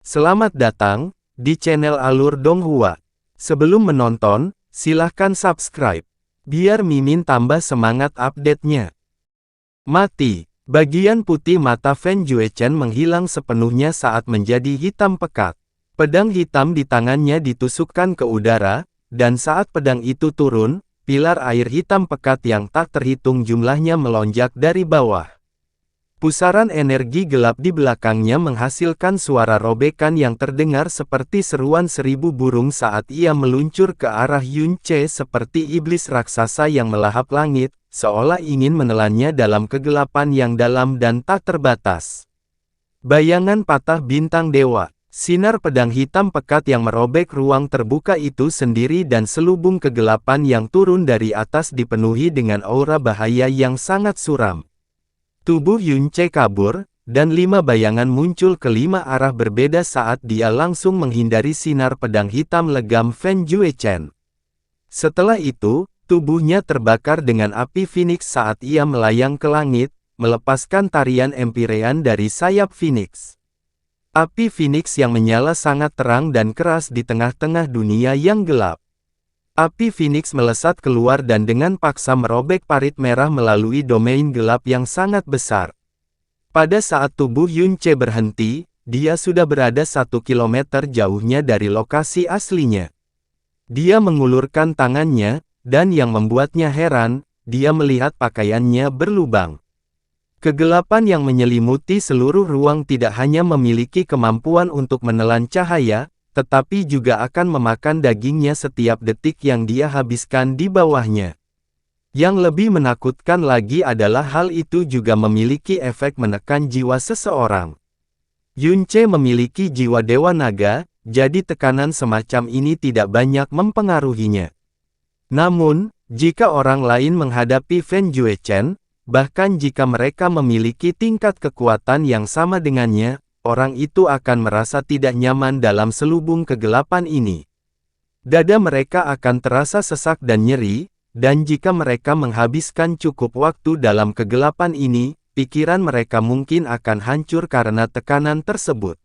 Selamat datang di channel Alur Donghua. Sebelum menonton, silahkan subscribe, biar Mimin tambah semangat update-nya. Mati. Bagian putih mata Fan Juechen menghilang sepenuhnya saat menjadi hitam pekat. Pedang hitam di tangannya ditusukkan ke udara, dan saat pedang itu turun, pilar air hitam pekat yang tak terhitung jumlahnya melonjak dari bawah. Pusaran energi gelap di belakangnya menghasilkan suara robekan yang terdengar seperti seruan 1000 burung saat ia meluncur ke arah Yun Ce seperti iblis raksasa yang melahap langit, seolah ingin menelannya dalam kegelapan yang dalam dan tak terbatas. Bayangan patah bintang dewa, sinar pedang hitam pekat yang merobek ruang terbuka itu sendiri dan selubung kegelapan yang turun dari atas dipenuhi dengan aura bahaya yang sangat suram. Tubuh Yun Ce kabur, dan 5 bayangan muncul ke 5 arah berbeda saat dia langsung menghindari sinar pedang hitam legam Fan Juechen. Setelah itu, tubuhnya terbakar dengan api Phoenix saat ia melayang ke langit, melepaskan tarian Empyrean dari sayap Phoenix. Api Phoenix yang menyala sangat terang dan keras di tengah-tengah dunia yang gelap. Api Phoenix melesat keluar dan dengan paksa merobek parit merah melalui domain gelap yang sangat besar. Pada saat tubuh Yun Ce berhenti, dia sudah berada 1 kilometer jauhnya dari lokasi aslinya. Dia mengulurkan tangannya, dan yang membuatnya heran, dia melihat pakaiannya berlubang. Kegelapan yang menyelimuti seluruh ruang tidak hanya memiliki kemampuan untuk menelan cahaya, tetapi juga akan memakan dagingnya setiap detik yang dia habiskan di bawahnya. Yang lebih menakutkan lagi adalah hal itu juga memiliki efek menekan jiwa seseorang. Yun Ce memiliki jiwa dewa naga, jadi tekanan semacam ini tidak banyak mempengaruhinya. Namun, jika orang lain menghadapi Fan Juechen, bahkan jika mereka memiliki tingkat kekuatan yang sama dengannya, orang itu akan merasa tidak nyaman dalam selubung kegelapan ini. Dada mereka akan terasa sesak dan nyeri, dan jika mereka menghabiskan cukup waktu dalam kegelapan ini, pikiran mereka mungkin akan hancur karena tekanan tersebut.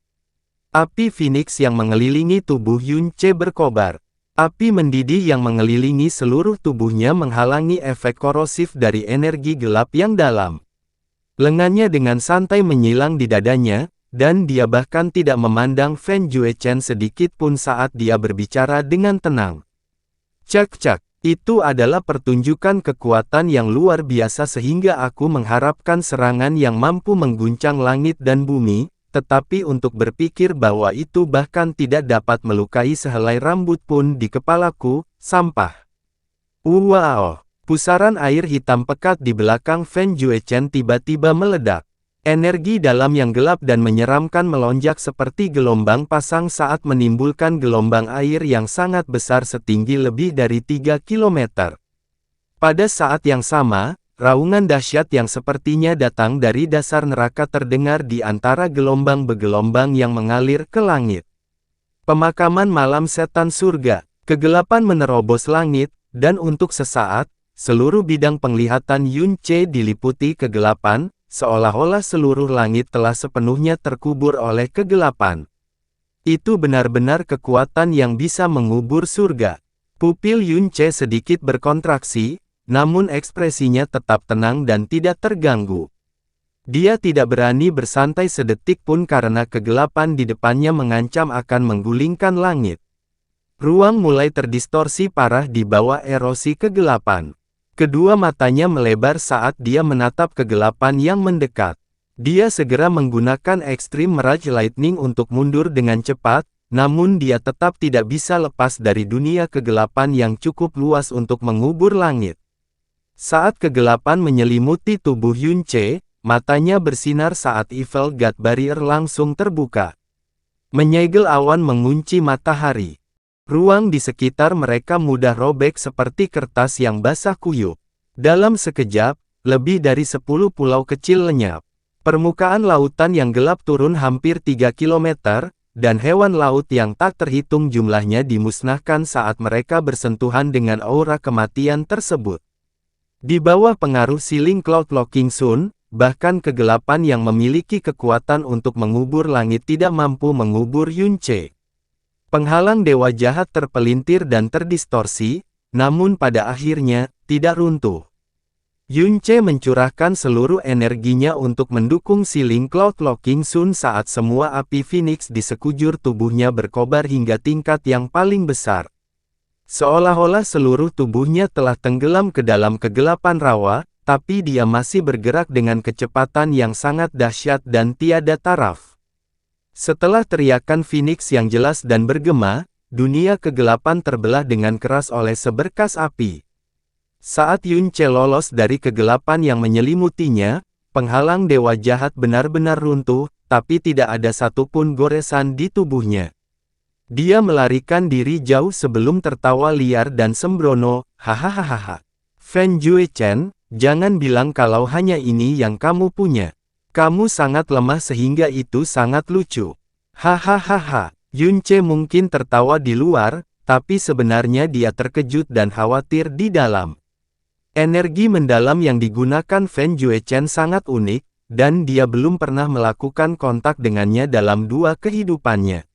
Api Phoenix yang mengelilingi tubuh Yun Ce berkobar. Api mendidih yang mengelilingi seluruh tubuhnya menghalangi efek korosif dari energi gelap yang dalam. Lengannya dengan santai menyilang di dadanya, dan dia bahkan tidak memandang Fan Juechen sedikit pun saat dia berbicara dengan tenang. Cak-cak, itu adalah pertunjukan kekuatan yang luar biasa sehingga aku mengharapkan serangan yang mampu mengguncang langit dan bumi, tetapi untuk berpikir bahwa itu bahkan tidak dapat melukai sehelai rambut pun di kepalaku, sampah. Wow! Pusaran air hitam pekat di belakang Fan Juechen tiba-tiba meledak. Energi dalam yang gelap dan menyeramkan melonjak seperti gelombang pasang saat menimbulkan gelombang air yang sangat besar setinggi lebih dari 3 km. Pada saat yang sama, raungan dahsyat yang sepertinya datang dari dasar neraka terdengar di antara gelombang bergelombang yang mengalir ke langit. Pemakaman malam setan surga, kegelapan menerobos langit, dan untuk sesaat, seluruh bidang penglihatan Yun Ce diliputi kegelapan, seolah-olah seluruh langit telah sepenuhnya terkubur oleh kegelapan. Itu benar-benar kekuatan yang bisa mengubur surga. Pupil Yun Ce sedikit berkontraksi, namun ekspresinya tetap tenang dan tidak terganggu. Dia tidak berani bersantai sedetik pun karena kegelapan di depannya mengancam akan menggulingkan langit. Ruang mulai terdistorsi parah di bawah erosi kegelapan. Kedua matanya melebar saat dia menatap kegelapan yang mendekat. Dia segera menggunakan Extreme Mirage Lightning untuk mundur dengan cepat, namun dia tetap tidak bisa lepas dari dunia kegelapan yang cukup luas untuk mengubur langit. Saat kegelapan menyelimuti tubuh Yun Ce, matanya bersinar saat Evil God Barrier langsung terbuka. Menyegel awan mengunci matahari. Ruang di sekitar mereka mudah robek seperti kertas yang basah kuyup. Dalam sekejap, lebih dari 10 pulau kecil lenyap. Permukaan lautan yang gelap turun hampir 3 km, dan hewan laut yang tak terhitung jumlahnya dimusnahkan saat mereka bersentuhan dengan aura kematian tersebut. Di bawah pengaruh Sealing Cloud Locking Sun, bahkan kegelapan yang memiliki kekuatan untuk mengubur langit tidak mampu mengubur Yunce. Penghalang dewa jahat terpelintir dan terdistorsi, namun pada akhirnya, tidak runtuh. Yunce mencurahkan seluruh energinya untuk mendukung Siling Cloud Locking Sun saat semua api Phoenix di sekujur tubuhnya berkobar hingga tingkat yang paling besar. Seolah-olah seluruh tubuhnya telah tenggelam ke dalam kegelapan rawa, tapi dia masih bergerak dengan kecepatan yang sangat dahsyat dan tiada taraf. Setelah teriakan Phoenix yang jelas dan bergema, dunia kegelapan terbelah dengan keras oleh seberkas api. Saat Yunce lolos dari kegelapan yang menyelimutinya, penghalang dewa jahat benar-benar runtuh, tapi tidak ada satupun goresan di tubuhnya. Dia melarikan diri jauh sebelum tertawa liar dan sembrono, hahaha. Fen Juechen, jangan bilang kalau hanya ini yang kamu punya. Kamu sangat lemah sehingga itu sangat lucu. Hahaha. Yunce mungkin tertawa di luar, tapi sebenarnya dia terkejut dan khawatir di dalam. Energi mendalam yang digunakan Fen Juechen sangat unik, dan dia belum pernah melakukan kontak dengannya dalam dua kehidupannya.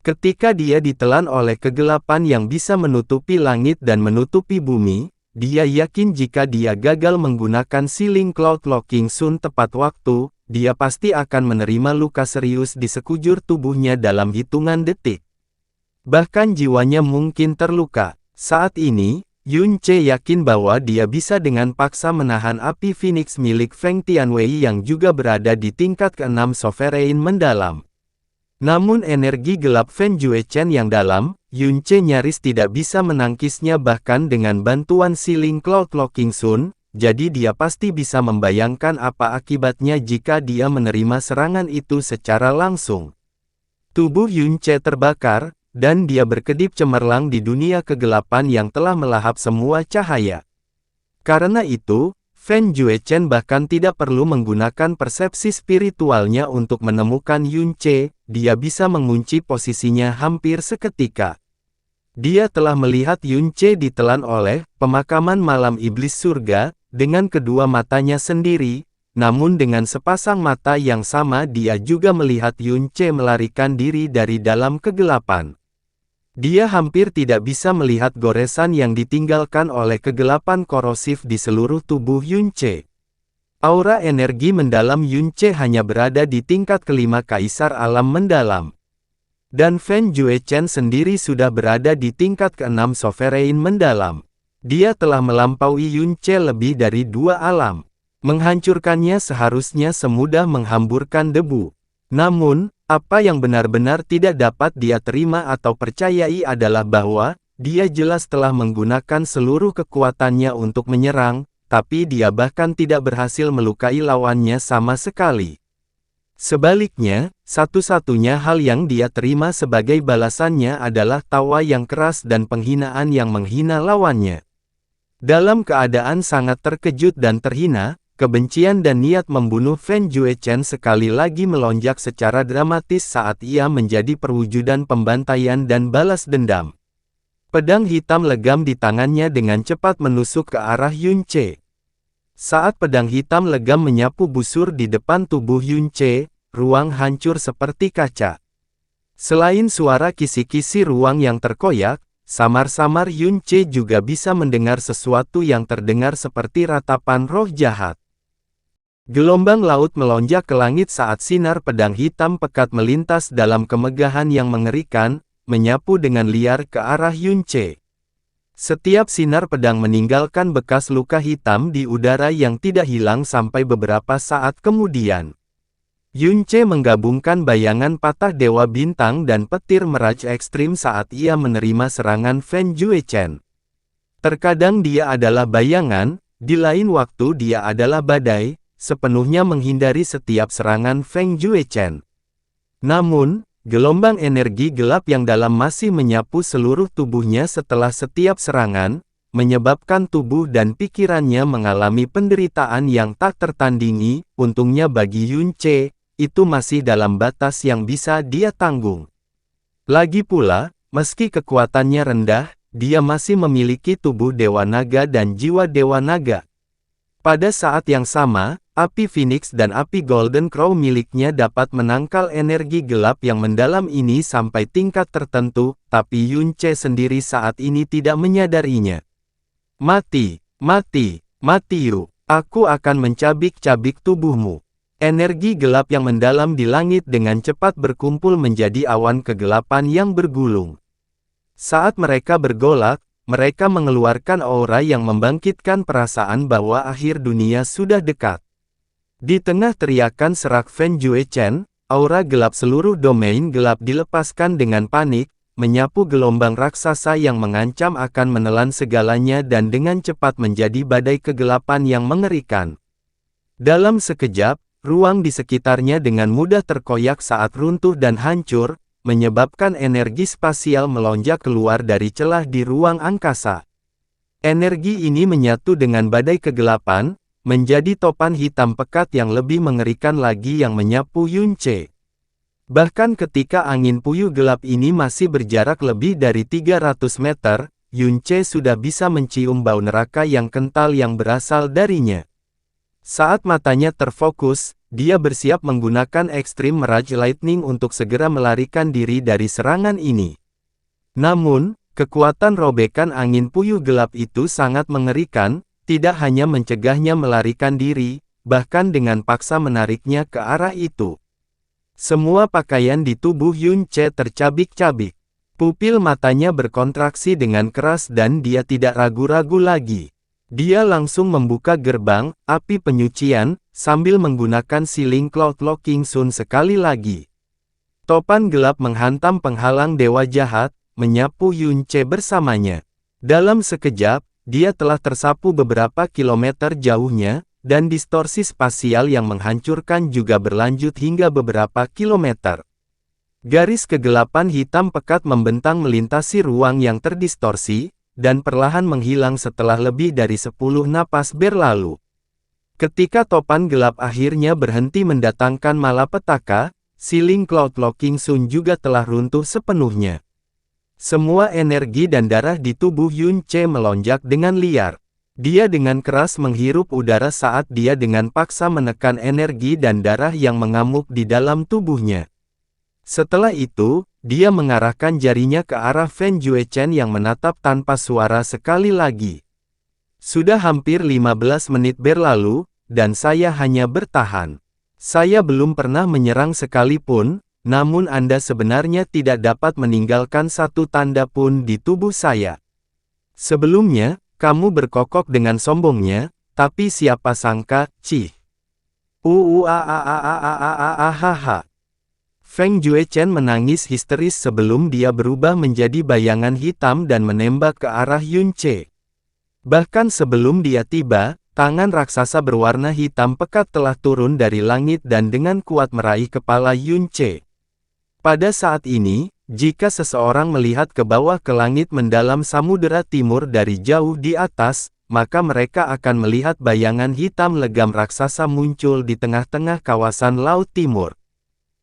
Ketika dia ditelan oleh kegelapan yang bisa menutupi langit dan menutupi bumi, dia yakin jika dia gagal menggunakan Siling Cloud Locking Sun tepat waktu, dia pasti akan menerima luka serius di sekujur tubuhnya dalam hitungan detik. Bahkan jiwanya mungkin terluka. Saat ini, Yunce yakin bahwa dia bisa dengan paksa menahan api Phoenix milik Feng Tianwei yang juga berada di tingkat ke-6 Sovereign mendalam. Namun energi gelap Fen Juechen yang dalam, Yunce nyaris tidak bisa menangkisnya bahkan dengan bantuan Siling Cloud Locking Sun, jadi dia pasti bisa membayangkan apa akibatnya jika dia menerima serangan itu secara langsung. Tubuh Yunce terbakar, dan dia berkedip cemerlang di dunia kegelapan yang telah melahap semua cahaya. Karena itu, Fen Juechen bahkan tidak perlu menggunakan persepsi spiritualnya untuk menemukan Yunce, dia bisa mengunci posisinya hampir seketika. Dia telah melihat Yunce ditelan oleh pemakaman malam iblis surga, dengan kedua matanya sendiri, namun dengan sepasang mata yang sama dia juga melihat Yunce melarikan diri dari dalam kegelapan. Dia hampir tidak bisa melihat goresan yang ditinggalkan oleh kegelapan korosif di seluruh tubuh Yunce. Aura energi mendalam Yunce hanya berada di tingkat kelima kaisar alam mendalam. Dan Fen Juechen sendiri sudah berada di tingkat ke-6 Sovereign mendalam. Dia telah melampaui Yunce lebih dari 2 alam. Menghancurkannya seharusnya semudah menghamburkan debu. Namun, apa yang benar-benar tidak dapat dia terima atau percayai adalah bahwa, dia jelas telah menggunakan seluruh kekuatannya untuk menyerang, tapi dia bahkan tidak berhasil melukai lawannya sama sekali. Sebaliknya, satu-satunya hal yang dia terima sebagai balasannya adalah tawa yang keras dan penghinaan yang menghina lawannya. Dalam keadaan sangat terkejut dan terhina, kebencian dan niat membunuh Fen Juechen sekali lagi melonjak secara dramatis saat ia menjadi perwujudan pembantaian dan balas dendam. Pedang hitam legam di tangannya dengan cepat menusuk ke arah Yunce. Saat pedang hitam legam menyapu busur di depan tubuh Yunce, ruang hancur seperti kaca. Selain suara kisi-kisi ruang yang terkoyak, samar-samar Yunce juga bisa mendengar sesuatu yang terdengar seperti ratapan roh jahat. Gelombang laut melonjak ke langit saat sinar pedang hitam pekat melintas dalam kemegahan yang mengerikan, menyapu dengan liar ke arah Yunce. Setiap sinar pedang meninggalkan bekas luka hitam di udara yang tidak hilang sampai beberapa saat kemudian. Yunce menggabungkan bayangan patah dewa bintang dan petir meraj ekstrim saat ia menerima serangan Fen Juechen. Terkadang dia adalah bayangan, di lain waktu dia adalah badai, sepenuhnya menghindari setiap serangan Feng Juechen. Namun, gelombang energi gelap yang dalam masih menyapu seluruh tubuhnya setelah setiap serangan, menyebabkan tubuh dan pikirannya mengalami penderitaan yang tak tertandingi. Untungnya bagi Yunce, itu masih dalam batas yang bisa dia tanggung. Lagi pula, meski kekuatannya rendah, dia masih memiliki tubuh Dewa Naga dan jiwa Dewa Naga. Pada saat yang sama, api Phoenix dan api Golden Crow miliknya dapat menangkal energi gelap yang mendalam ini sampai tingkat tertentu, tapi Yunce sendiri saat ini tidak menyadarinya. Mati, mati, mati yuk. Aku akan mencabik-cabik tubuhmu. Energi gelap yang mendalam di langit dengan cepat berkumpul menjadi awan kegelapan yang bergulung. Saat mereka bergolak, mereka mengeluarkan aura yang membangkitkan perasaan bahwa akhir dunia sudah dekat. Di tengah teriakan serak Fen Juechen, aura gelap seluruh domain gelap dilepaskan dengan panik, menyapu gelombang raksasa yang mengancam akan menelan segalanya dan dengan cepat menjadi badai kegelapan yang mengerikan. Dalam sekejap, ruang di sekitarnya dengan mudah terkoyak saat runtuh dan hancur, menyebabkan energi spasial melonjak keluar dari celah di ruang angkasa. Energi ini menyatu dengan badai kegelapan, menjadi topan hitam pekat yang lebih mengerikan lagi yang menyapu Yunce. Bahkan ketika angin puyuh gelap ini masih berjarak lebih dari 300 meter, Yunce sudah bisa mencium bau neraka yang kental yang berasal darinya. Saat matanya terfokus, dia bersiap menggunakan Extreme Mirage Lightning untuk segera melarikan diri dari serangan ini. Namun, kekuatan robekan angin puyuh gelap itu sangat mengerikan, tidak hanya mencegahnya melarikan diri, bahkan dengan paksa menariknya ke arah itu. Semua pakaian di tubuh Yunce tercabik-cabik. Pupil matanya berkontraksi dengan keras dan dia tidak ragu-ragu lagi. Dia langsung membuka gerbang, api penyucian, sambil menggunakan Sealing Cloud Locking Sun sekali lagi. Topan gelap menghantam penghalang dewa jahat, menyapu Yunce bersamanya. Dalam sekejap, dia telah tersapu beberapa kilometer jauhnya, dan distorsi spasial yang menghancurkan juga berlanjut hingga beberapa kilometer. Garis kegelapan hitam pekat membentang melintasi ruang yang terdistorsi, dan perlahan menghilang setelah lebih dari 10 napas berlalu. Ketika topan gelap akhirnya berhenti mendatangkan malapetaka, Sealing Cloud Locking Sun juga telah runtuh sepenuhnya. Semua energi dan darah di tubuh Yunce melonjak dengan liar. Dia dengan keras menghirup udara saat dia dengan paksa menekan energi dan darah yang mengamuk di dalam tubuhnya. Setelah itu, dia mengarahkan jarinya ke arah Fen Juechen yang menatap tanpa suara sekali lagi. Sudah hampir 15 menit berlalu, dan saya hanya bertahan. Saya belum pernah menyerang sekalipun, namun Anda sebenarnya tidak dapat meninggalkan satu tanda pun di tubuh saya. Sebelumnya, kamu berkokok dengan sombongnya, tapi siapa sangka, cih. Feng Juechen menangis histeris sebelum dia berubah menjadi bayangan hitam dan menembak ke arah Yunce. Bahkan sebelum dia tiba, tangan raksasa berwarna hitam pekat telah turun dari langit dan dengan kuat meraih kepala Yunce. Pada saat ini, jika seseorang melihat ke bawah ke langit mendalam samudera timur dari jauh di atas, maka mereka akan melihat bayangan hitam legam raksasa muncul di tengah-tengah kawasan Laut Timur.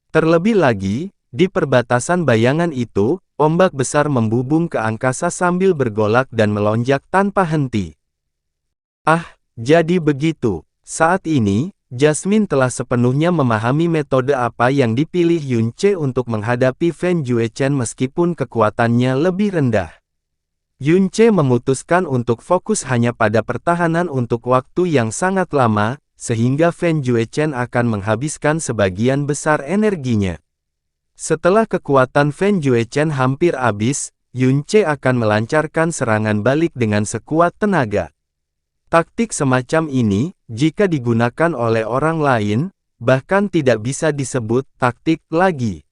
Terlebih lagi, di perbatasan bayangan itu, ombak besar membubung ke angkasa sambil bergolak dan melonjak tanpa henti. Ah, jadi begitu. Saat ini, Jasmine telah sepenuhnya memahami metode apa yang dipilih Yunce untuk menghadapi Fen Juechen meskipun kekuatannya lebih rendah. Yunce memutuskan untuk fokus hanya pada pertahanan untuk waktu yang sangat lama, sehingga Fen Juechen akan menghabiskan sebagian besar energinya. Setelah kekuatan Fen Juechen hampir habis, Yunce akan melancarkan serangan balik dengan sekuat tenaga. Taktik semacam ini, jika digunakan oleh orang lain, bahkan tidak bisa disebut taktik lagi.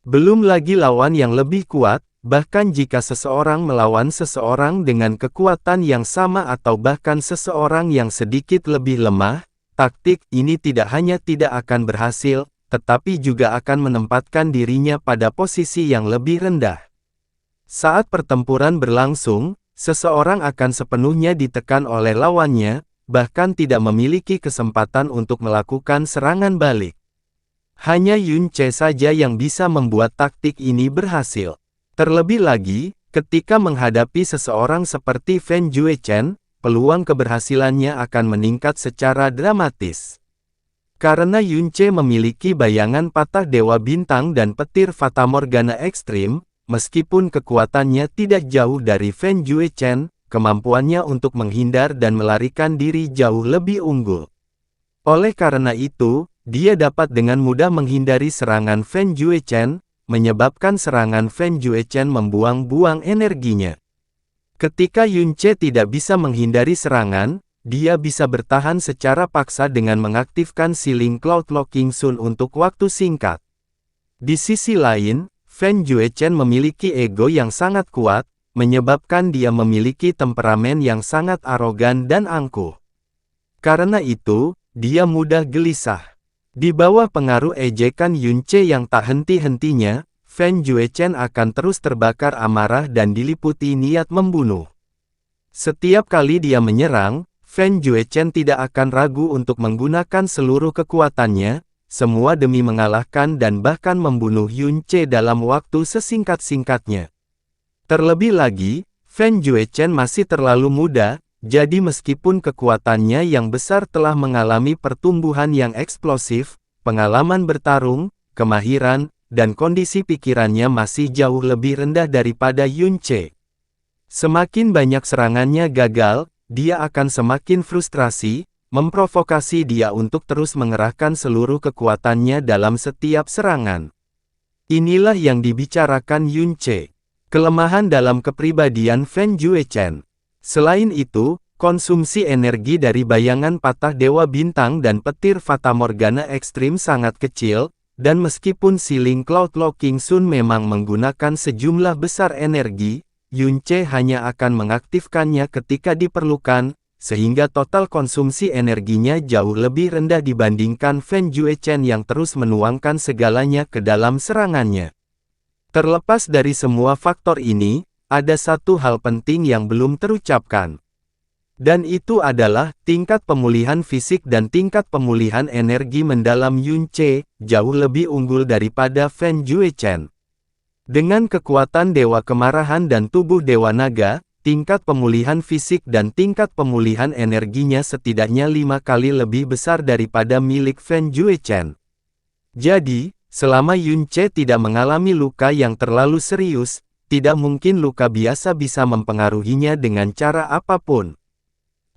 Belum lagi lawan yang lebih kuat, bahkan jika seseorang melawan seseorang dengan kekuatan yang sama atau bahkan seseorang yang sedikit lebih lemah, taktik ini tidak hanya tidak akan berhasil, tetapi juga akan menempatkan dirinya pada posisi yang lebih rendah. Saat pertempuran berlangsung, seseorang akan sepenuhnya ditekan oleh lawannya, bahkan tidak memiliki kesempatan untuk melakukan serangan balik. Hanya Yunce saja yang bisa membuat taktik ini berhasil. Terlebih lagi, ketika menghadapi seseorang seperti Fen Juechen, peluang keberhasilannya akan meningkat secara dramatis. Karena Yunce memiliki bayangan patah Dewa Bintang dan petir Fatamorgana ekstrim, meskipun kekuatannya tidak jauh dari Fen Juechen, kemampuannya untuk menghindar dan melarikan diri jauh lebih unggul. Oleh karena itu, dia dapat dengan mudah menghindari serangan Fen Juechen, menyebabkan serangan Fen Juechen membuang-buang energinya. Ketika Yunce tidak bisa menghindari serangan, dia bisa bertahan secara paksa dengan mengaktifkan Sealing Cloud Locking Sun untuk waktu singkat. Di sisi lain, Fen Juechen memiliki ego yang sangat kuat, menyebabkan dia memiliki temperamen yang sangat arogan dan angkuh. Karena itu, dia mudah gelisah. Di bawah pengaruh ejekan Yunce yang tak henti-hentinya, Fen Juechen akan terus terbakar amarah dan diliputi niat membunuh. Setiap kali dia menyerang, Fen Juechen tidak akan ragu untuk menggunakan seluruh kekuatannya, semua demi mengalahkan dan bahkan membunuh Yunce dalam waktu sesingkat-singkatnya. Terlebih lagi, Fen Juechen masih terlalu muda, jadi meskipun kekuatannya yang besar telah mengalami pertumbuhan yang eksplosif, pengalaman bertarung, kemahiran, dan kondisi pikirannya masih jauh lebih rendah daripada Yunce. Semakin banyak serangannya gagal, dia akan semakin frustrasi, memprovokasi dia untuk terus mengerahkan seluruh kekuatannya dalam setiap serangan. Inilah yang dibicarakan Yunce. Kelemahan dalam kepribadian Fen Juechen. Selain itu, konsumsi energi dari bayangan patah Dewa Bintang dan petir Fatamorgana ekstrim sangat kecil, dan meskipun Sealing Cloud Locking Sun memang menggunakan sejumlah besar energi, Yunce hanya akan mengaktifkannya ketika diperlukan, sehingga total konsumsi energinya jauh lebih rendah dibandingkan Fen Juechen yang terus menuangkan segalanya ke dalam serangannya. Terlepas dari semua faktor ini, ada satu hal penting yang belum terucapkan. Dan itu adalah, tingkat pemulihan fisik dan tingkat pemulihan energi mendalam Yunce, jauh lebih unggul daripada Fen Juechen. Dengan kekuatan Dewa Kemarahan dan tubuh Dewa Naga, tingkat pemulihan fisik dan tingkat pemulihan energinya setidaknya 5 kali lebih besar daripada milik Fen Juechen. Jadi, selama Yunce tidak mengalami luka yang terlalu serius, tidak mungkin luka biasa bisa mempengaruhinya dengan cara apapun.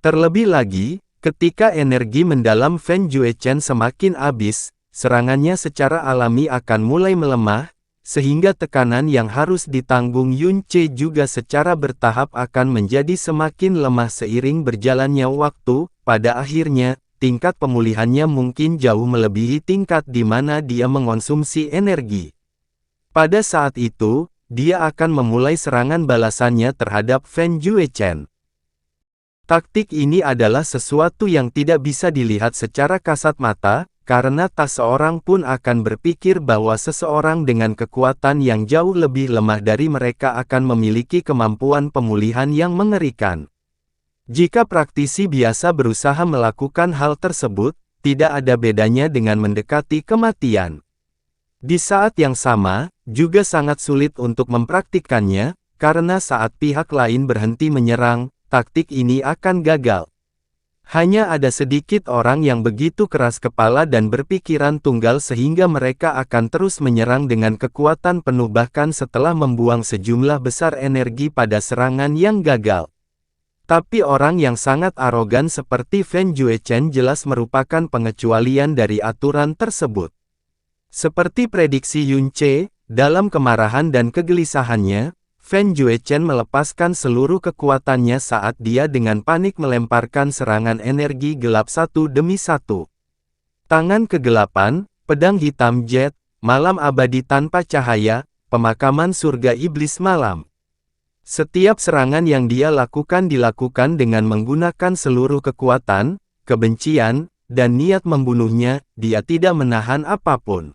Terlebih lagi, ketika energi mendalam Fen Juechen semakin habis, serangannya secara alami akan mulai melemah, sehingga tekanan yang harus ditanggung Yunce juga secara bertahap akan menjadi semakin lemah seiring berjalannya waktu. Pada akhirnya, tingkat pemulihannya mungkin jauh melebihi tingkat di mana dia mengonsumsi energi. Pada saat itu, dia akan memulai serangan balasannya terhadap Fen Juechen. Taktik ini adalah sesuatu yang tidak bisa dilihat secara kasat mata, karena tak seorang pun akan berpikir bahwa seseorang dengan kekuatan yang jauh lebih lemah dari mereka akan memiliki kemampuan pemulihan yang mengerikan. Jika praktisi biasa berusaha melakukan hal tersebut, tidak ada bedanya dengan mendekati kematian. Di saat yang sama, juga sangat sulit untuk mempraktikkannya, karena saat pihak lain berhenti menyerang, taktik ini akan gagal. Hanya ada sedikit orang yang begitu keras kepala dan berpikiran tunggal sehingga mereka akan terus menyerang dengan kekuatan penuh bahkan setelah membuang sejumlah besar energi pada serangan yang gagal. Tapi orang yang sangat arogan seperti Fen Juechen jelas merupakan pengecualian dari aturan tersebut. Seperti prediksi Yunce, dalam kemarahan dan kegelisahannya, Fen Juechen melepaskan seluruh kekuatannya saat dia dengan panik melemparkan serangan energi gelap satu demi satu. Tangan kegelapan, pedang hitam jet, malam abadi tanpa cahaya, pemakaman surga iblis malam. Setiap serangan yang dia lakukan dilakukan dengan menggunakan seluruh kekuatan, kebencian, dan niat membunuhnya, dia tidak menahan apapun.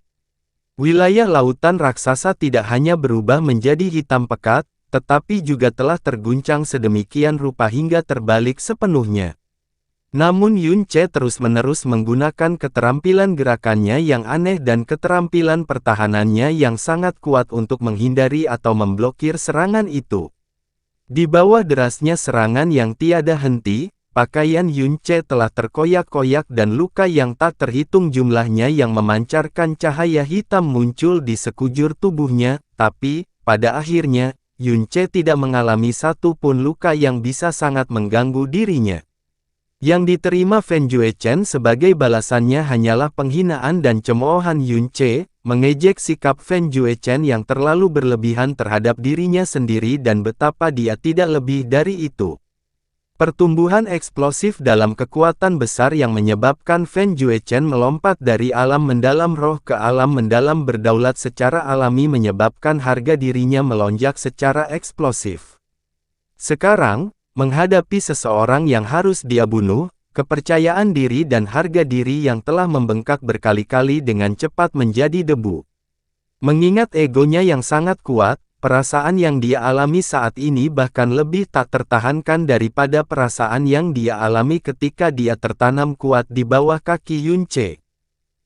Wilayah lautan raksasa tidak hanya berubah menjadi hitam pekat, tetapi juga telah terguncang sedemikian rupa hingga terbalik sepenuhnya. Namun Yunce terus-menerus menggunakan keterampilan gerakannya yang aneh dan keterampilan pertahanannya yang sangat kuat untuk menghindari atau memblokir serangan itu. Di bawah derasnya serangan yang tiada henti, pakaian Yun Ce telah terkoyak-koyak dan luka yang tak terhitung jumlahnya yang memancarkan cahaya hitam muncul di sekujur tubuhnya, tapi, pada akhirnya, Yun Ce tidak mengalami satu pun luka yang bisa sangat mengganggu dirinya. Yang diterima Fen Juechen sebagai balasannya hanyalah penghinaan dan cemoohan Yun Ce, mengejek sikap Fen Juechen yang terlalu berlebihan terhadap dirinya sendiri dan betapa dia tidak lebih dari itu. Pertumbuhan eksplosif dalam kekuatan besar yang menyebabkan Fen Juechen melompat dari alam mendalam roh ke alam mendalam berdaulat secara alami menyebabkan harga dirinya melonjak secara eksplosif. Sekarang, menghadapi seseorang yang harus dia bunuh, kepercayaan diri dan harga diri yang telah membengkak berkali-kali dengan cepat menjadi debu. Mengingat egonya yang sangat kuat, perasaan yang dia alami saat ini bahkan lebih tak tertahankan daripada perasaan yang dia alami ketika dia tertanam kuat di bawah kaki Yun Ce.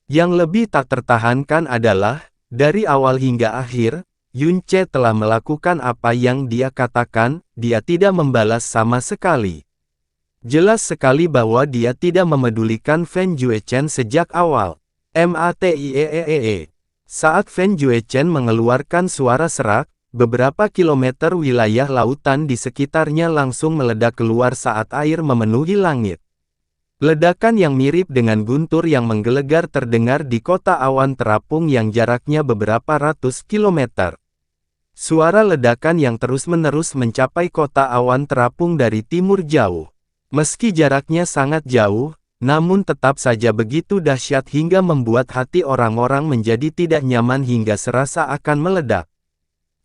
Yang lebih tak tertahankan adalah, dari awal hingga akhir, Yun Ce telah melakukan apa yang dia katakan, dia tidak membalas sama sekali. Jelas sekali bahwa dia tidak memedulikan Fen Juechen sejak awal. MATIEEE. Saat Fen Juechen mengeluarkan suara serak, beberapa kilometer wilayah lautan di sekitarnya langsung meledak keluar saat air memenuhi langit. Ledakan yang mirip dengan guntur yang menggelegar terdengar di kota awan terapung yang jaraknya beberapa ratus kilometer. Suara ledakan yang terus-menerus mencapai kota awan terapung dari timur jauh. Meski jaraknya sangat jauh, namun tetap saja begitu dahsyat hingga membuat hati orang-orang menjadi tidak nyaman hingga serasa akan meledak.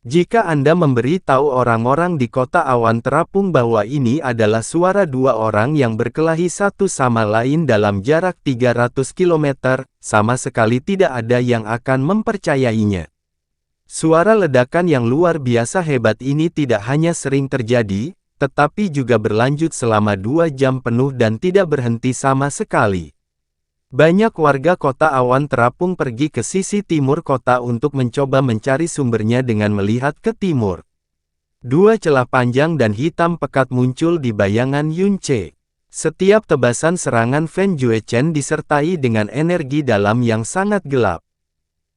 Jika Anda memberi tahu orang-orang di kota awan terapung bahwa ini adalah suara dua orang yang berkelahi satu sama lain dalam jarak 300 km, sama sekali tidak ada yang akan mempercayainya. Suara ledakan yang luar biasa hebat ini tidak hanya sering terjadi, tetapi juga berlanjut selama 2 jam penuh dan tidak berhenti sama sekali. Banyak warga kota awan terapung pergi ke sisi timur kota untuk mencoba mencari sumbernya dengan melihat ke timur. 2 celah panjang dan hitam pekat muncul di bayangan Yun Ce. Setiap tebasan serangan Fen Juechen disertai dengan energi dalam yang sangat gelap.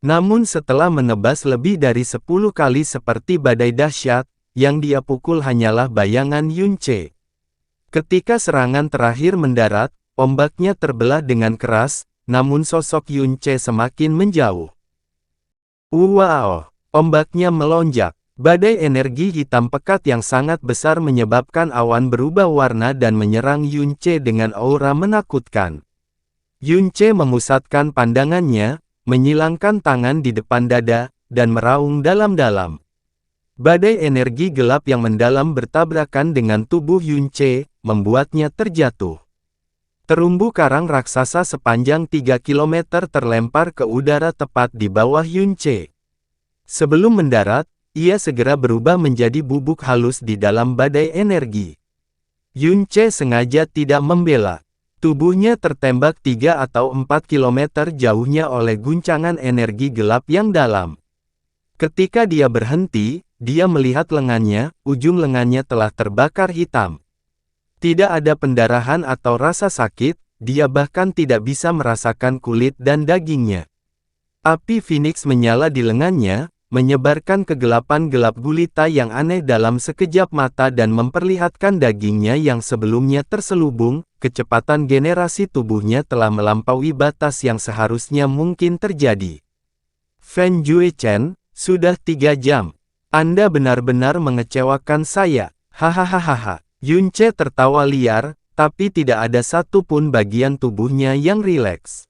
Namun setelah menebas lebih dari 10 kali seperti badai dahsyat, yang dia pukul hanyalah bayangan Yun Ce. Ketika serangan terakhir mendarat, ombaknya terbelah dengan keras, namun sosok Yun Ce semakin menjauh. Wow! Ombaknya melonjak. Badai energi hitam pekat yang sangat besar menyebabkan awan berubah warna dan menyerang Yun Ce dengan aura menakutkan. Yun Ce memusatkan pandangannya, menyilangkan tangan di depan dada, dan meraung dalam-dalam. Badai energi gelap yang mendalam bertabrakan dengan tubuh Yun Ce, membuatnya terjatuh. Terumbu karang raksasa sepanjang 3 km terlempar ke udara tepat di bawah Yun Ce. Sebelum mendarat, ia segera berubah menjadi bubuk halus di dalam badai energi. Yun Ce sengaja tidak membela. Tubuhnya tertembak 3 atau 4 km jauhnya oleh guncangan energi gelap yang dalam. Ketika dia berhenti, dia melihat lengannya, ujung lengannya telah terbakar hitam. Tidak ada pendarahan atau rasa sakit, dia bahkan tidak bisa merasakan kulit dan dagingnya. Api Phoenix menyala di lengannya, menyebarkan kegelapan gelap gulita yang aneh dalam sekejap mata dan memperlihatkan dagingnya yang sebelumnya terselubung. Kecepatan generasi tubuhnya telah melampaui batas yang seharusnya mungkin terjadi. Fen Juechen, sudah 3 jam. Anda benar-benar mengecewakan saya. Hahaha. Yun Ce tertawa liar, tapi tidak ada satu pun bagian tubuhnya yang rileks.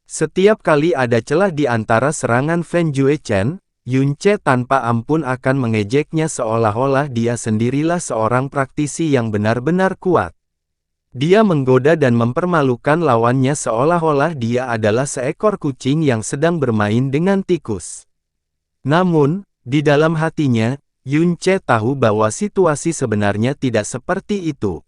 Setiap kali ada celah di antara serangan Fen Juechen, Yun Ce tanpa ampun akan mengejeknya seolah-olah dia sendirilah seorang praktisi yang benar-benar kuat. Dia menggoda dan mempermalukan lawannya seolah-olah dia adalah seekor kucing yang sedang bermain dengan tikus. Namun, di dalam hatinya, Yun Ce tahu bahwa situasi sebenarnya tidak seperti itu.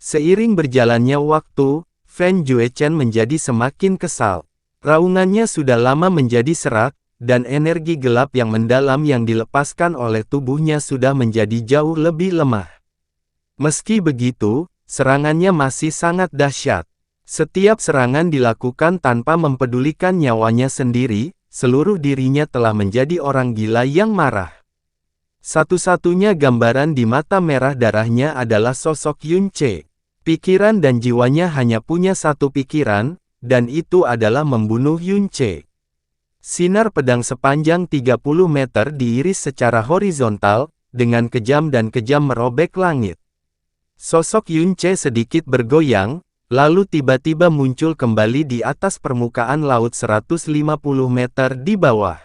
Seiring berjalannya waktu, Fen Juechen menjadi semakin kesal. Raungannya sudah lama menjadi serak, dan energi gelap yang mendalam yang dilepaskan oleh tubuhnya sudah menjadi jauh lebih lemah. Meski begitu, serangannya masih sangat dahsyat. Setiap serangan dilakukan tanpa mempedulikan nyawanya sendiri, seluruh dirinya telah menjadi orang gila yang marah. Satu-satunya gambaran di mata merah darahnya adalah sosok Yun Ce. Pikiran dan jiwanya hanya punya satu pikiran, dan itu adalah membunuh Yun Ce. Sinar pedang sepanjang 30 meter diiris secara horizontal, dengan kejam dan kejam merobek langit. Sosok Yun Ce sedikit bergoyang, lalu tiba-tiba muncul kembali di atas permukaan laut 150 meter di bawah.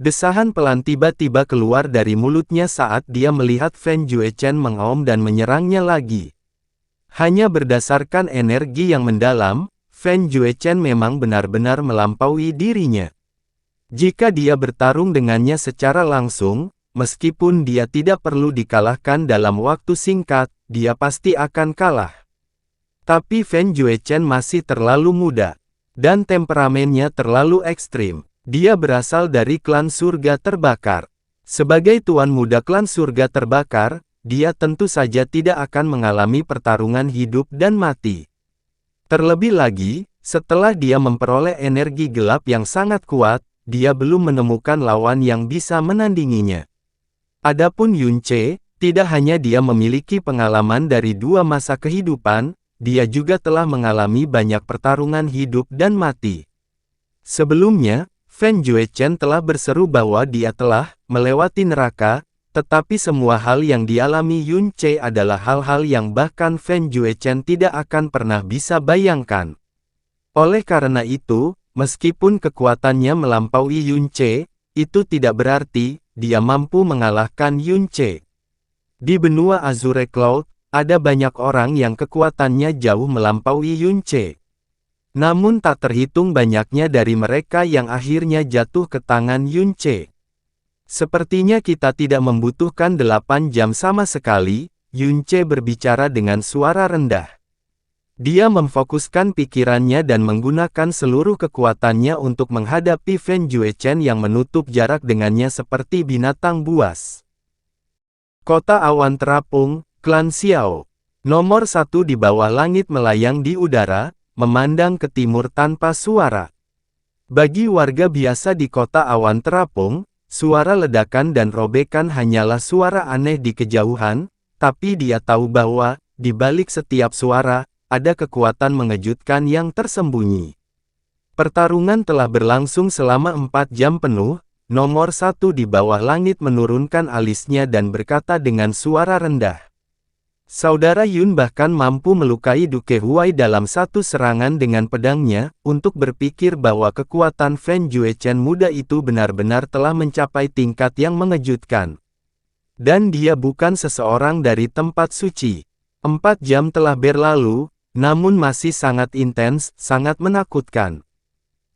Desahan pelan tiba-tiba keluar dari mulutnya saat dia melihat Feng Juechen mengaum dan menyerangnya lagi. Hanya berdasarkan energi yang mendalam, Feng Juechen memang benar-benar melampaui dirinya. Jika dia bertarung dengannya secara langsung, meskipun dia tidak perlu dikalahkan dalam waktu singkat, dia pasti akan kalah. Tapi Feng Juechen masih terlalu muda, dan temperamennya terlalu ekstrim. Dia berasal dari klan surga terbakar. Sebagai tuan muda klan surga terbakar, dia tentu saja tidak akan mengalami pertarungan hidup dan mati. Terlebih lagi, setelah dia memperoleh energi gelap yang sangat kuat, dia belum menemukan lawan yang bisa menandinginya. Adapun Yun Ce, tidak hanya dia memiliki pengalaman dari dua masa kehidupan, dia juga telah mengalami banyak pertarungan hidup dan mati. Sebelumnya, Feng Juechen telah berseru bahwa dia telah melewati neraka, tetapi semua hal yang dialami Yun Ce adalah hal-hal yang bahkan Feng Juechen tidak akan pernah bisa bayangkan. Oleh karena itu, meskipun kekuatannya melampaui Yun Ce, itu tidak berarti dia mampu mengalahkan Yun Ce. Di benua Azure Cloud, ada banyak orang yang kekuatannya jauh melampaui Yun Ce. Namun tak terhitung banyaknya dari mereka yang akhirnya jatuh ke tangan Yun Ce. Sepertinya kita tidak membutuhkan 8 jam sama sekali, Yun Ce berbicara dengan suara rendah. Dia memfokuskan pikirannya dan menggunakan seluruh kekuatannya untuk menghadapi Feng Juechen yang menutup jarak dengannya seperti binatang buas. Kota awan terapung, Klan Xiao. Nomor 1 di bawah langit melayang di udara, memandang ke timur tanpa suara. Bagi warga biasa di kota awan terapung, suara ledakan dan robekan hanyalah suara aneh di kejauhan, tapi dia tahu bahwa, di balik setiap suara, ada kekuatan mengejutkan yang tersembunyi. Pertarungan telah berlangsung selama 4 jam penuh. Nomor 1 di bawah langit menurunkan alisnya dan berkata dengan suara rendah. Saudara Yun bahkan mampu melukai Duke Huai dalam satu serangan dengan pedangnya, untuk berpikir bahwa kekuatan Feng Juechen muda itu benar-benar telah mencapai tingkat yang mengejutkan. Dan dia bukan seseorang dari tempat suci. 4 jam telah berlalu, namun masih sangat intens, sangat menakutkan.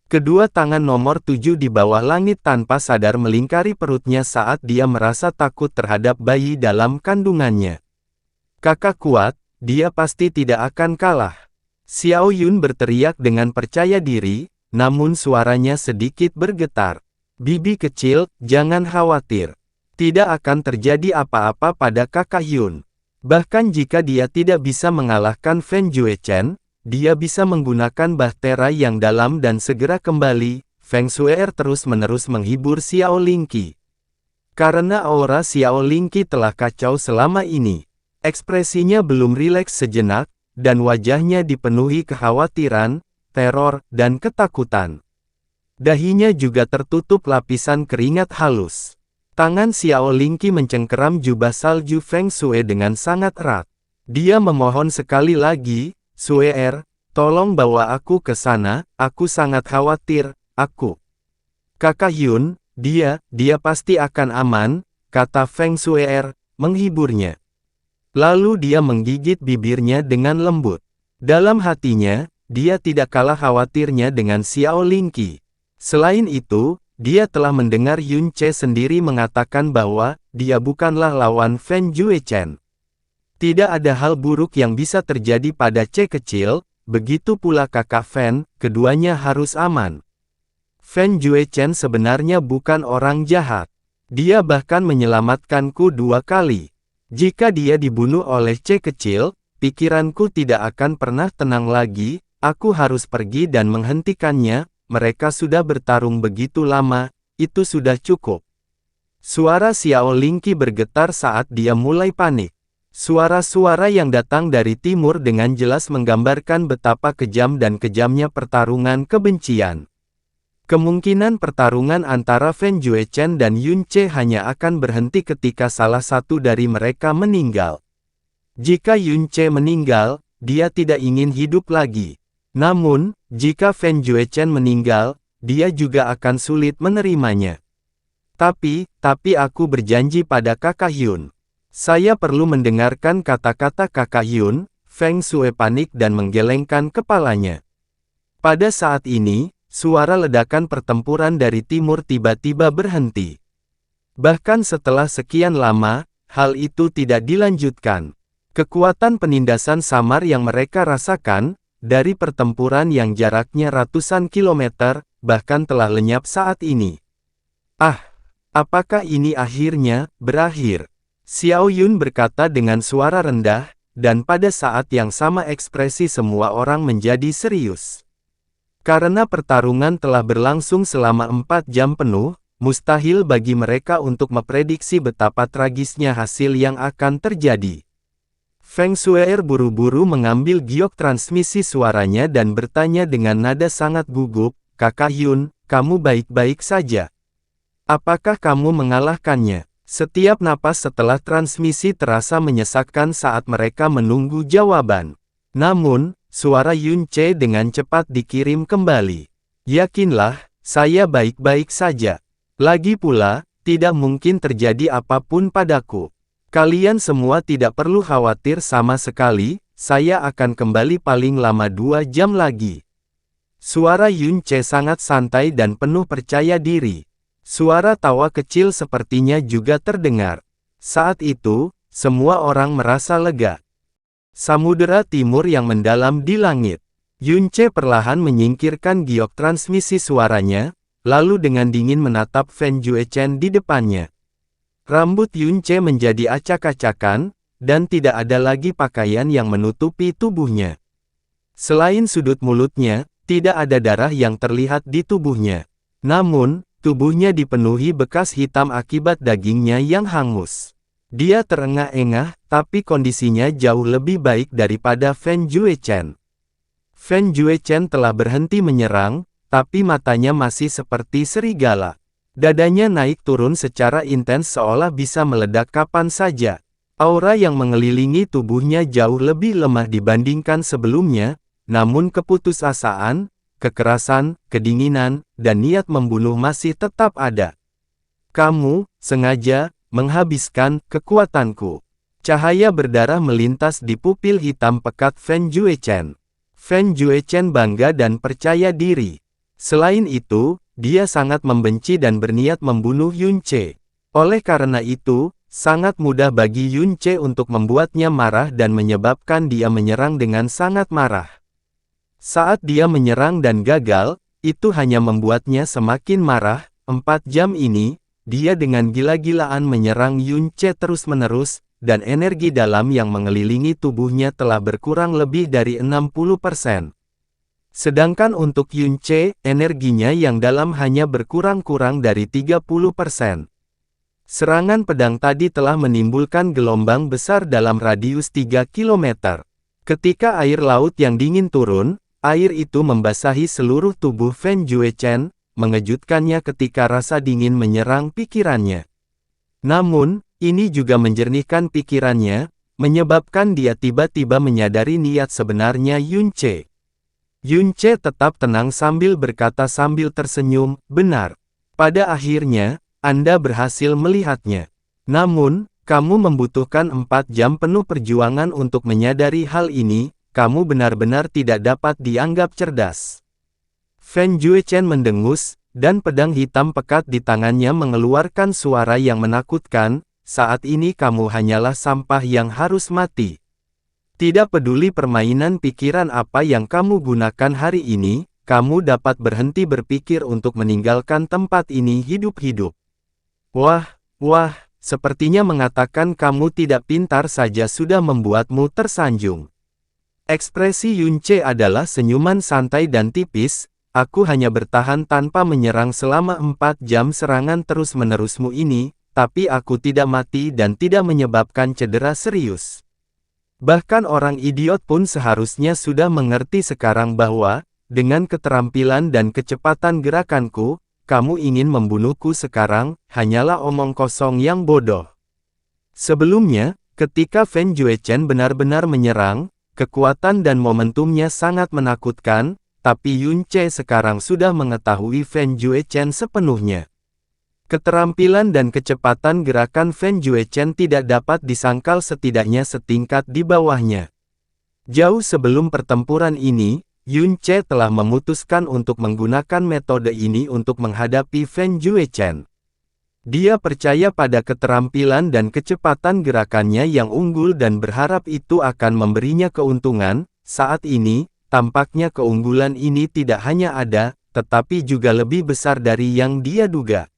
Kedua tangan nomor 7 di bawah langit tanpa sadar melingkari perutnya saat dia merasa takut terhadap bayi dalam kandungannya. Kakak kuat, dia pasti tidak akan kalah. Xiao Yun berteriak dengan percaya diri, namun suaranya sedikit bergetar. Bibi kecil, jangan khawatir. Tidak akan terjadi apa-apa pada kakak Yun. Bahkan jika dia tidak bisa mengalahkan Feng Juechen, dia bisa menggunakan bahtera yang dalam dan segera kembali. Feng Shuer terus-menerus menghibur Xiao Lingqi. Karena aura Xiao Lingqi telah kacau selama ini. Ekspresinya belum rileks sejenak, dan wajahnya dipenuhi kekhawatiran, teror, dan ketakutan. Dahinya juga tertutup lapisan keringat halus. Tangan Xiao Lingqi mencengkeram jubah salju Feng Shui dengan sangat erat. Dia memohon sekali lagi, Shuer, tolong bawa aku ke sana, aku sangat khawatir, aku. Kakak Yun, dia pasti akan aman, kata Feng Shuer, menghiburnya. Lalu dia menggigit bibirnya dengan lembut. Dalam hatinya, dia tidak kalah khawatirnya dengan Xiao Lingqi. Selain itu, dia telah mendengar Yun Ce sendiri mengatakan bahwa, dia bukanlah lawan Feng Juechen. Tidak ada hal buruk yang bisa terjadi pada Ce kecil, begitu pula kakak Feng, keduanya harus aman. Feng Juechen sebenarnya bukan orang jahat. Dia bahkan menyelamatkanku 2 kali. Jika dia dibunuh oleh C kecil, pikiranku tidak akan pernah tenang lagi. Aku harus pergi dan menghentikannya. Mereka sudah bertarung begitu lama, itu sudah cukup. Suara Xiao Lingqi bergetar saat dia mulai panik. Suara-suara yang datang dari timur dengan jelas menggambarkan betapa kejam dan kejamnya pertarungan kebencian. Kemungkinan pertarungan antara Feng Juechen dan Yun Ce hanya akan berhenti ketika salah satu dari mereka meninggal. Jika Yun Ce meninggal, dia tidak ingin hidup lagi. Namun, jika Feng Juechen meninggal, dia juga akan sulit menerimanya. Tapi aku berjanji pada Kakak Hyun. Saya perlu mendengarkan kata-kata Kakak Hyun. Feng Shui panik dan menggelengkan kepalanya. Pada saat ini, suara ledakan pertempuran dari timur tiba-tiba berhenti. Bahkan setelah sekian lama, hal itu tidak dilanjutkan. Kekuatan penindasan samar yang mereka rasakan, dari pertempuran yang jaraknya ratusan kilometer, bahkan telah lenyap saat ini. Apakah ini akhirnya berakhir? Xiao Yun berkata dengan suara rendah, dan pada saat yang sama ekspresi semua orang menjadi serius. Karena pertarungan telah berlangsung selama 4 jam penuh, mustahil bagi mereka untuk memprediksi betapa tragisnya hasil yang akan terjadi. Feng Shuier buru-buru mengambil giok transmisi suaranya dan bertanya dengan nada sangat gugup, Kakak Hyun, kamu baik-baik saja? Apakah kamu mengalahkannya? Setiap napas setelah transmisi terasa menyesakkan saat mereka menunggu jawaban. Namun, suara Yun Ce dengan cepat dikirim kembali. Yakinlah, saya baik-baik saja. Lagi pula, tidak mungkin terjadi apapun padaku. Kalian semua tidak perlu khawatir sama sekali, saya akan kembali paling lama 2 jam lagi. Suara Yun Ce sangat santai dan penuh percaya diri. Suara tawa kecil sepertinya juga terdengar. Saat itu, semua orang merasa lega. Samudera timur yang mendalam di langit. Yun Ce perlahan menyingkirkan giok transmisi suaranya, lalu dengan dingin menatap Feng Juechen di depannya. Rambut Yun Ce menjadi acak-acakan, dan tidak ada lagi pakaian yang menutupi tubuhnya. Selain sudut mulutnya, tidak ada darah yang terlihat di tubuhnya. Namun, tubuhnya dipenuhi bekas hitam akibat dagingnya yang hangus. Dia terengah-engah, tapi kondisinya jauh lebih baik daripada Feng Juechen. Feng Juechen telah berhenti menyerang, tapi matanya masih seperti serigala. Dadanya naik turun secara intens seolah bisa meledak kapan saja. Aura yang mengelilingi tubuhnya jauh lebih lemah dibandingkan sebelumnya, namun keputusasaan, kekerasan, kedinginan, dan niat membunuh masih tetap ada. Kamu, sengaja, menghabiskan kekuatanku. Cahaya berdarah melintas di pupil hitam pekat Feng Juechen. Feng Juechen bangga dan percaya diri. Selain itu, dia sangat membenci dan berniat membunuh Yun Ce. Oleh karena itu, sangat mudah bagi Yun Ce untuk membuatnya marah dan menyebabkan dia menyerang dengan sangat marah. Saat dia menyerang dan gagal, itu hanya membuatnya semakin marah. 4 jam ini, dia dengan gila-gilaan menyerang Yun Ce terus-menerus, dan energi dalam yang mengelilingi tubuhnya telah berkurang lebih dari 60%. Sedangkan untuk Yun Ce, energinya yang dalam hanya berkurang-kurang dari 30%. Serangan pedang tadi telah menimbulkan gelombang besar dalam radius 3 km. Ketika air laut yang dingin turun, air itu membasahi seluruh tubuh Feng Juechen, mengejutkannya ketika rasa dingin menyerang pikirannya. Namun, ini juga menjernihkan pikirannya, menyebabkan dia tiba-tiba menyadari niat sebenarnya Yun Ce. Yun Ce tetap tenang sambil berkata sambil tersenyum, benar. Pada akhirnya, Anda berhasil melihatnya. Namun, kamu membutuhkan 4 jam penuh perjuangan untuk menyadari hal ini. Kamu benar-benar tidak dapat dianggap cerdas. Feng Juechen mendengus, dan pedang hitam pekat di tangannya mengeluarkan suara yang menakutkan, saat ini kamu hanyalah sampah yang harus mati. Tidak peduli permainan pikiran apa yang kamu gunakan hari ini, kamu dapat berhenti berpikir untuk meninggalkan tempat ini hidup-hidup. Wah, sepertinya mengatakan kamu tidak pintar saja sudah membuatmu tersanjung. Ekspresi Yunce adalah senyuman santai dan tipis. Aku hanya bertahan tanpa menyerang selama 4 jam serangan terus-menerusmu ini, tapi aku tidak mati dan tidak menyebabkan cedera serius. Bahkan orang idiot pun seharusnya sudah mengerti sekarang bahwa, dengan keterampilan dan kecepatan gerakanku, kamu ingin membunuhku sekarang, hanyalah omong kosong yang bodoh. Sebelumnya, ketika Fen Juechen benar-benar menyerang, kekuatan dan momentumnya sangat menakutkan, tapi Yunce sekarang sudah mengetahui Fen Juechen sepenuhnya. Keterampilan dan kecepatan gerakan Fen Juechen tidak dapat disangkal setidaknya setingkat di bawahnya. Jauh sebelum pertempuran ini, Yunce telah memutuskan untuk menggunakan metode ini untuk menghadapi Fen Juechen. Dia percaya pada keterampilan dan kecepatan gerakannya yang unggul dan berharap itu akan memberinya keuntungan. Saat ini, tampaknya keunggulan ini tidak hanya ada, tetapi juga lebih besar dari yang dia duga.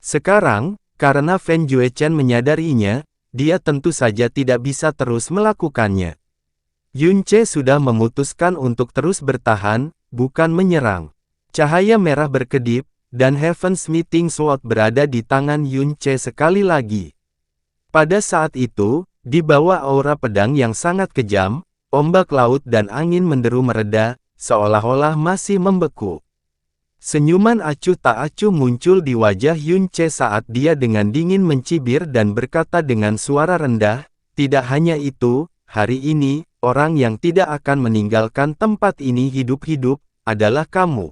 Sekarang, karena Fen Juechen menyadarinya, dia tentu saja tidak bisa terus melakukannya. Yunce sudah memutuskan untuk terus bertahan, bukan menyerang. Cahaya merah berkedip, dan Heaven's Meeting Sword berada di tangan Yunce sekali lagi. Pada saat itu, di bawah aura pedang yang sangat kejam, ombak laut dan angin menderu mereda, seolah-olah masih membeku. Senyuman acuh tak acuh muncul di wajah Yunce saat dia dengan dingin mencibir dan berkata dengan suara rendah, "Tidak hanya itu, hari ini, orang yang tidak akan meninggalkan tempat ini hidup-hidup, adalah kamu."